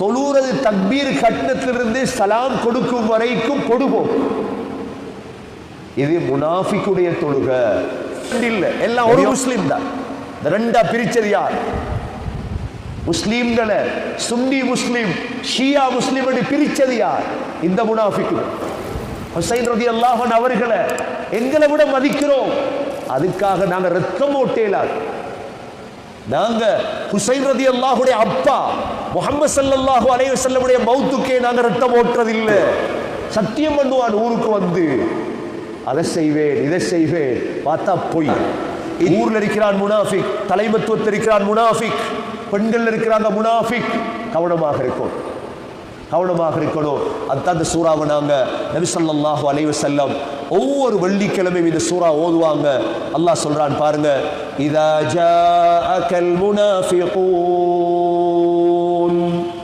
தொழுறது தக்பீர் கட்டத்திலிருந்து சலாம் கொடுக்கும் வரைக்கும் கொடுப்போம். இது முனாஃபிக்குடைய தொழுக இல்ல. எல்லாம் ஒரு முஸ்லிம் தான். ரெண்டா பிரிச்சது யார்? முஸ்லிம்களை சுன்னி முஸ்லிம் ஷியா முஸ்லிம் என்று பிரிச்சது யார்? இந்த முனாஃபிக்கு. ஹுசைன் ரலியல்லாஹு அன்ஹு அவர்களை எங்களை விட மதிக்கிறோம், அதுக்காக நாங்க ரத்தம் ஓட்டேலாது. நாங்க ஹுசைன் ரலியல்லாஹுடைய அப்பா முஹம்மது ஸல்லல்லாஹு அலைஹி வஸல்லமுடைய மௌத்துக்கே நாங்க ரத்தம் ஓட்டுறதில்லை. சத்தியம் பண்ணுவான் ஊருக்கு வந்து, அதை செய்வேன் இதை செய்வேன், பார்த்தா பொய். ஊர்ல இருக்கிறான் முனாஃபிக், தலைமத்துவத்தில் இருக்கிறான் முனாஃபிக், பெண்கள் இருக்கிறாங்க முனாஃபிக். கவனமாக இருக்கும், கவனமாக இருக்கணும். அதுதான் இந்த சூறாவை நாங்க நபி ஸல்லல்லாஹு அலைஹி வஸல்லம் ஒவ்வொரு வெள்ளிக்கிழமையும் இந்த சூறா ஓதுவாங்க. அல்லாஹ் சொல்றான் பாருங்க, இதா ஜாஅகல் முனாஃபிகூன்